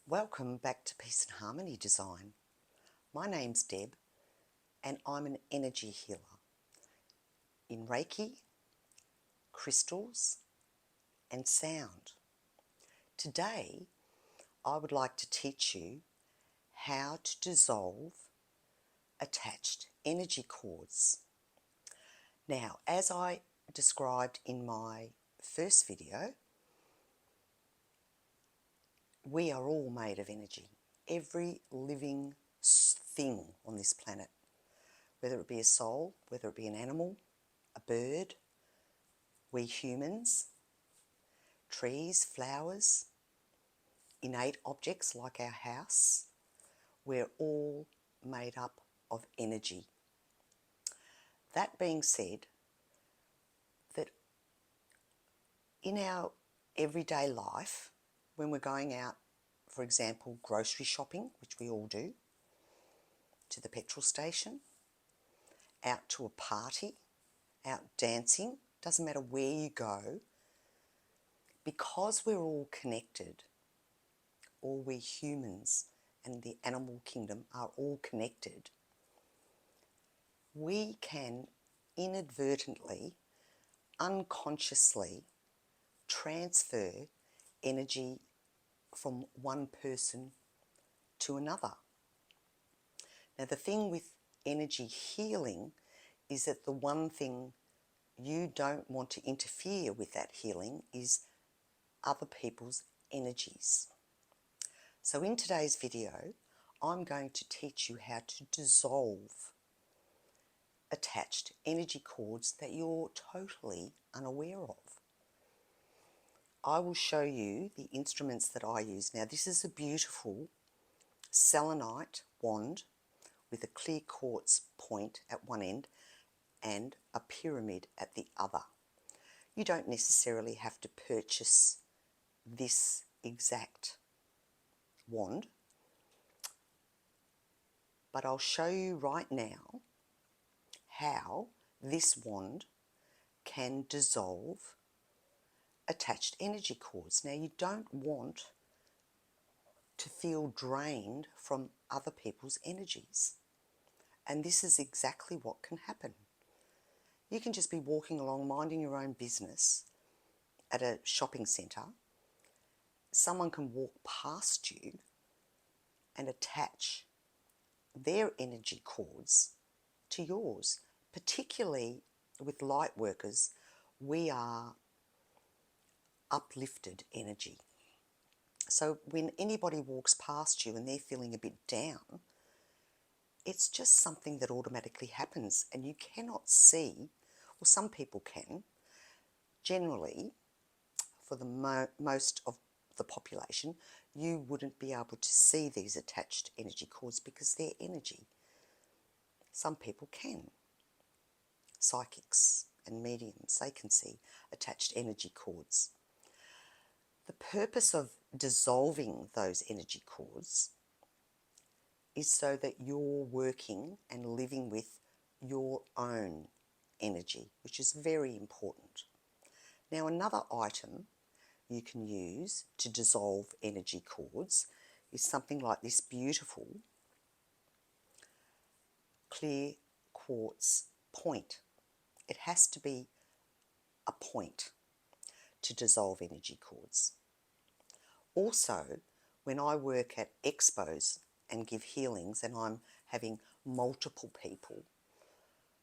Welcome back to Peace and Harmony Design. My name's Deb and I'm an energy healer in Reiki, crystals and sound. Today I would like to teach you how to dissolve attached energy cords. Now, as I described in my first video, we are all made of energy. Every living thing on this planet, whether it be a soul, whether it be an animal, a bird, we humans, trees, flowers, innate objects like our house, we're all made up of energy. That being said, that in our everyday life, when we're going out, for example, grocery shopping, which we all do, to the petrol station, out to a party, out dancing, doesn't matter where you go, because we're all connected, all we humans and the animal kingdom are all connected, we can inadvertently, unconsciously transfer energy from one person to another. Now, the thing with energy healing is that the one thing you don't want to interfere with that healing is other people's energies. So in today's video, I'm going to teach you how to dissolve attached energy cords that you're totally unaware of. I will show you the instruments that I use. Now, this is a beautiful selenite wand with a clear quartz point at one end and a pyramid at the other. You don't necessarily have to purchase this exact wand, but I'll show you right now how this wand can dissolve attached energy cords. Now, you don't want to feel drained from other people's energies, and this is exactly what can happen. You can just be walking along, minding your own business at a shopping centre. Someone can walk past you and attach their energy cords to yours. Particularly with light workers, we are uplifted energy. So when anybody walks past you and they're feeling a bit down, it's just something that automatically happens, and you cannot see, or some people can. Generally, for the most of the population, you wouldn't be able to see these attached energy cords because they're energy. Some people can. Psychics and mediums, they can see attached energy cords. The purpose of dissolving those energy cords is so that you're working and living with your own energy, which is very important. Now, another item you can use to dissolve energy cords is something like this beautiful clear quartz point. It has to be a point to dissolve energy cords. Also, when I work at expos and give healings and I'm having multiple people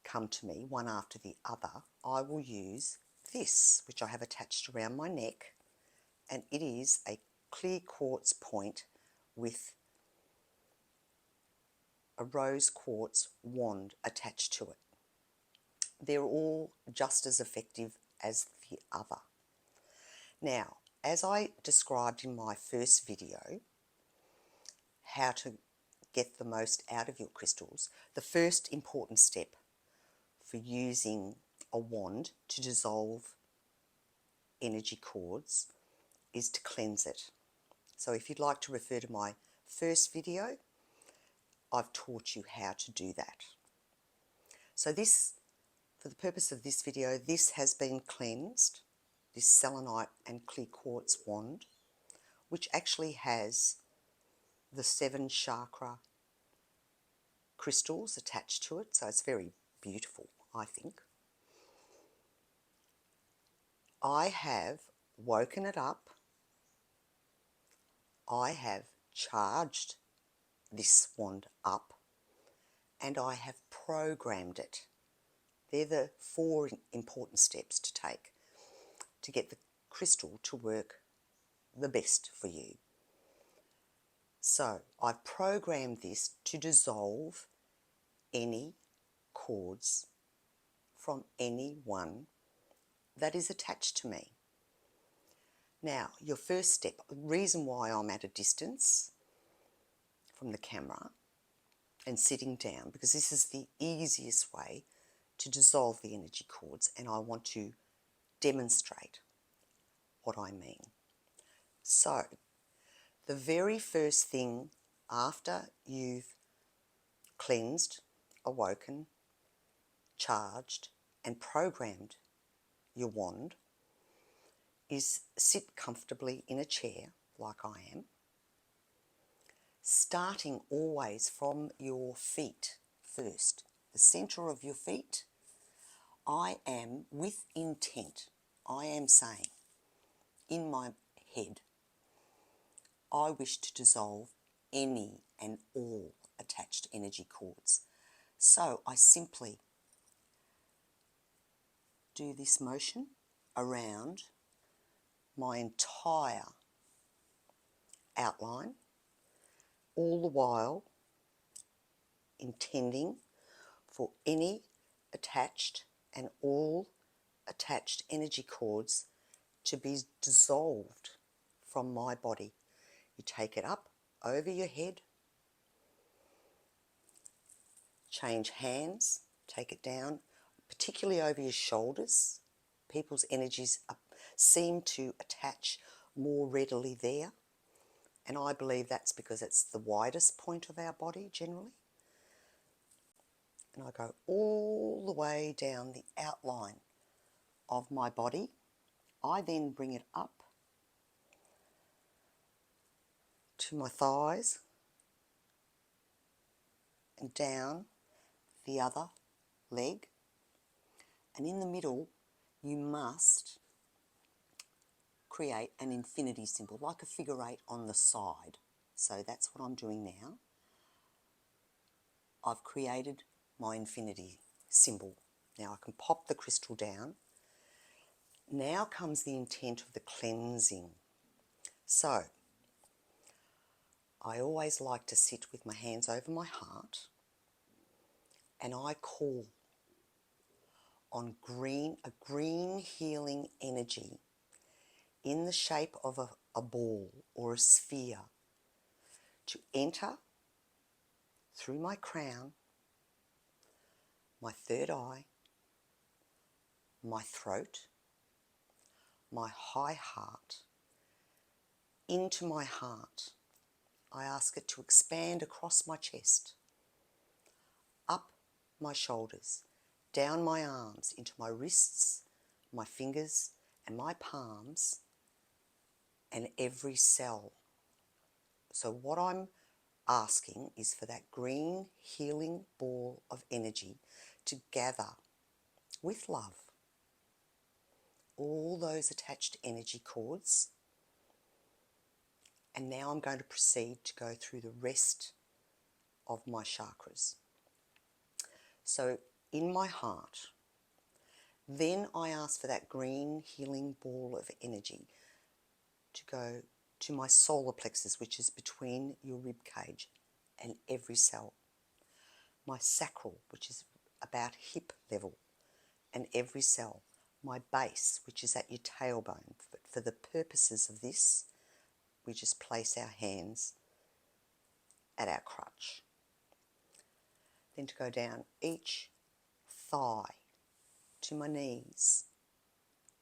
come to me one after the other, I will use this, which I have attached around my neck, and it is a clear quartz point with a rose quartz wand attached to it. They're all just as effective as the other. Now, as I described in my first video, how to get the most out of your crystals, the first important step for using a wand to dissolve energy cords is to cleanse it. So if you'd like to refer to my first video, I've taught you how to do that. So this, for the purpose of this video, this has been cleansed, this selenite and clear quartz wand, which actually has the 7 chakra crystals attached to it, so it's very beautiful, I think. I have woken it up. I have charged this wand up, and I have programmed it. They're the 4 important steps to take to get the crystal to work the best for you. So I've programmed this to dissolve any cords from anyone that is attached to me. Now, your first step, the reason why I'm at a distance from the camera and sitting down, because this is the easiest way to dissolve the energy cords, and I want to demonstrate what I mean. So, the very first thing after you've cleansed, awoken, charged, and programmed your wand is sit comfortably in a chair like I am, starting always from your feet first, the centre of your feet. I am with intent. I am saying in my head, I wish to dissolve any and all attached energy cords. So I simply do this motion around my entire outline, all the while intending for any attached and all attached energy cords to be dissolved from my body. You take it up over your head, change hands, take it down, particularly over your shoulders. People's energies seem to attach more readily there, and I believe that's because it's the widest point of our body generally. And I go all the way down the outline of my body. I then bring it up to my thighs and down the other leg, and in the middle you must create an infinity symbol, like a figure 8 on the side. So that's what I'm doing now. I've created my infinity symbol. Now I can pop the crystal down. Now comes the intent of the cleansing. So I always like to sit with my hands over my heart, and I call on a green healing energy in the shape of a ball or a sphere to enter through my crown, my third eye, my throat, my high heart, into my heart. I ask it to expand across my chest, up my shoulders, down my arms, into my wrists, my fingers, and my palms, and every cell. So what I'm asking is for that green healing ball of energy to gather with love all those attached energy cords. And now I'm going to proceed to go through the rest of my chakras. So in my heart, then I ask for that green healing ball of energy to go to my solar plexus, which is between your rib cage and every cell. My sacral, which is about hip level, and every cell. My base, which is at your tailbone. But for the purposes of this, we just place our hands at our crutch. Then to go down each thigh to my knees.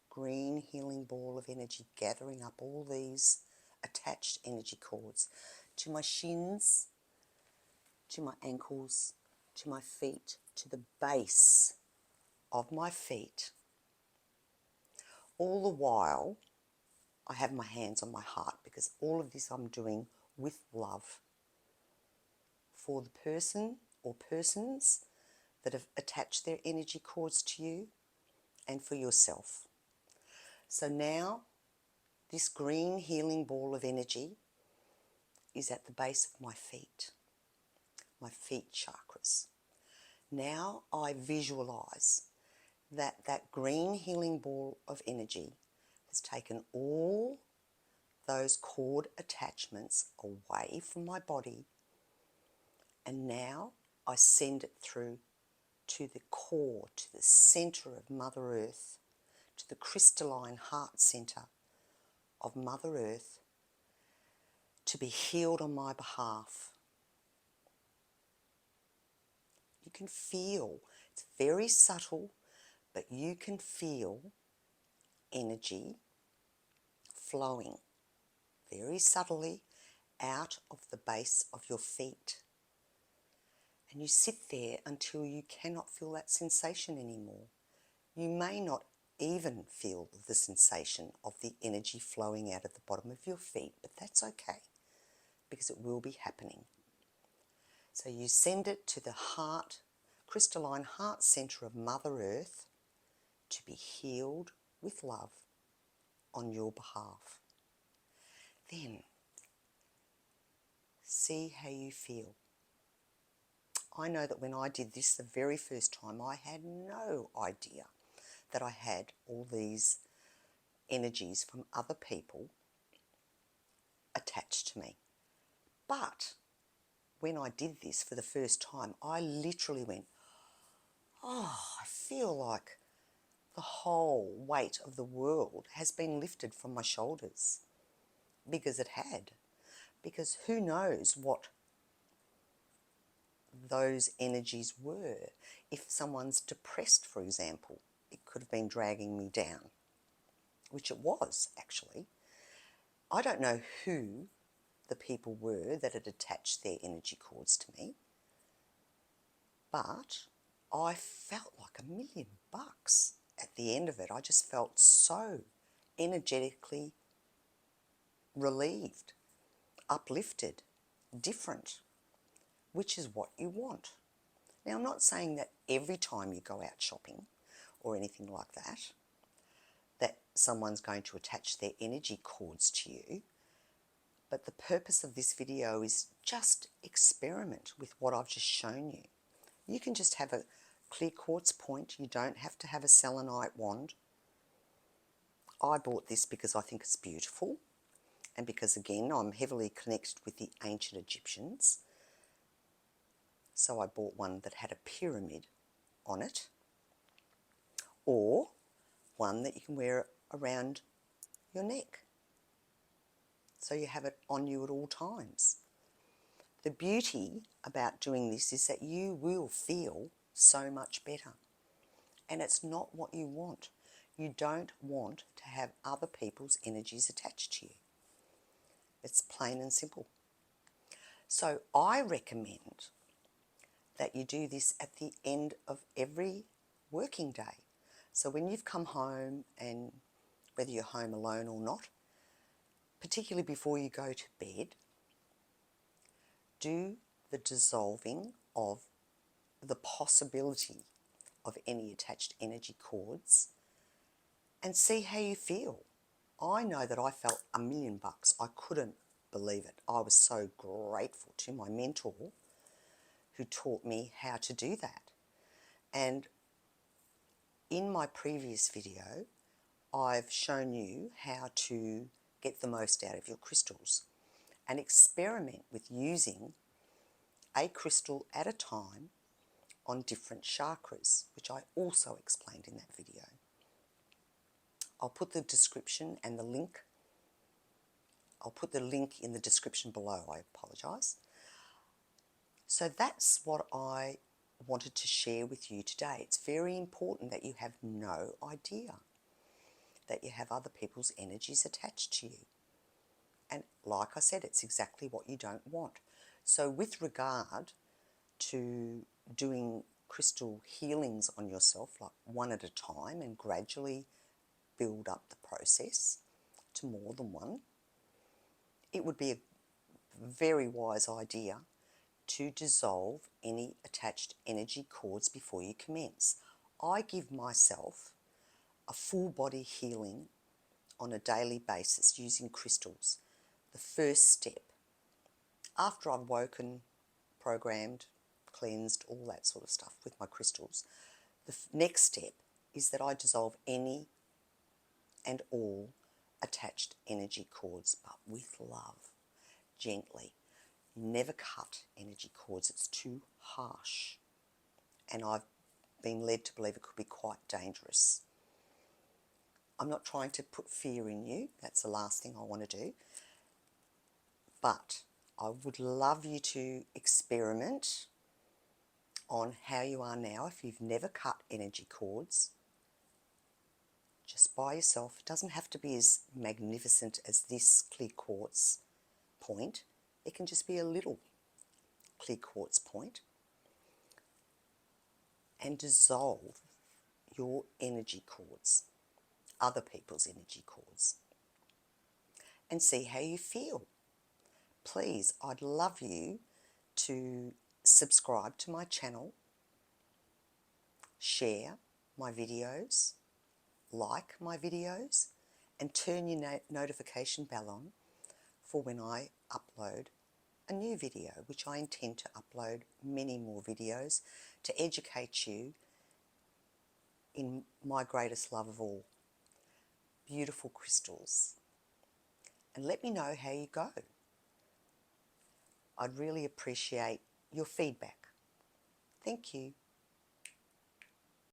Green healing ball of energy gathering up all these attached energy cords to my shins, to my ankles, to my feet, to the base of my feet. All the while, I have my hands on my heart because all of this I'm doing with love for the person or persons that have attached their energy cords to you, and for yourself. So now this green healing ball of energy is at the base of my feet chakras. Now I visualize that that green healing ball of energy has taken all those cord attachments away from my body, and now I send it through to the core, to the center of Mother Earth, to the crystalline heart center of Mother Earth, to be healed on my behalf. You can feel, it's very subtle, but you can feel energy flowing very subtly out of the base of your feet. And you sit there until you cannot feel that sensation anymore. You may not even feel the sensation of the energy flowing out of the bottom of your feet, but that's okay, because it will be happening. So you send it to the heart, crystalline heart center of Mother Earth, to be healed with love on your behalf. Then see how you feel. I know that when I did this the very first time, I had no idea that I had all these energies from other people attached to me. But when I did this for the first time, I literally went, oh, I feel like the whole weight of the world has been lifted from my shoulders. Because it had. Because who knows what those energies were. If someone's depressed, for example, it could have been dragging me down, which it was actually. I don't know who the people were that had attached their energy cords to me, but I felt like $1,000,000 at the end of it. I just felt so energetically relieved, uplifted, different, which is what you want. Now, I'm not saying that every time you go out shopping or anything like that, that someone's going to attach their energy cords to you, but the purpose of this video is just experiment with what I've just shown you. You can just have a clear quartz point. You don't have to have a selenite wand. I bought this because I think it's beautiful, and because, again, I'm heavily connected with the ancient Egyptians. So I bought one that had a pyramid on it, or one that you can wear around your neck, so you have it on you at all times. The beauty about doing this is that you will feel so much better, and it's not what you want. You don't want to have other people's energies attached to you. It's plain and simple. So I recommend that you do this at the end of every working day. So when you've come home, and whether you're home alone or not, particularly before you go to bed, do the dissolving of the possibility of any attached energy cords and see how you feel. I know that I felt $1,000,000. I couldn't believe it. I was so grateful to my mentor who taught me how to do that. And in my previous video, I've shown you how to get the most out of your crystals and experiment with using a crystal at a time on different chakras, which I also explained in that video. I'll put the description and the link. I'll put the link in the description below. I apologise. So that's what I wanted to share with you today. It's very important that you have no idea that you have other people's energies attached to you. And like I said, it's exactly what you don't want. So with regard to doing crystal healings on yourself, like one at a time, and gradually build up the process to more than one, it would be a very wise idea to dissolve any attached energy cords before you commence. I give myself a full body healing on a daily basis using crystals. The first step, after I've woken, programmed, cleansed, all that sort of stuff with my crystals, the next step is that I dissolve any and all attached energy cords, but with love, gently. Never cut energy cords, it's too harsh. And I've been led to believe it could be quite dangerous. I'm not trying to put fear in you, that's the last thing I want to do. But I would love you to experiment on how you are now if you've never cut energy cords. Just by yourself. It doesn't have to be as magnificent as this clear quartz point. It can just be a little clear quartz point. And dissolve your energy cords, other people's energy cords, and see how you feel. Please, I'd love you to subscribe to my channel, share my videos, like my videos, and turn your notification bell on for when I upload a new video, which I intend to upload many more videos to educate you in my greatest love of all, beautiful crystals. And let me know how you go. I'd really appreciate your feedback. Thank you.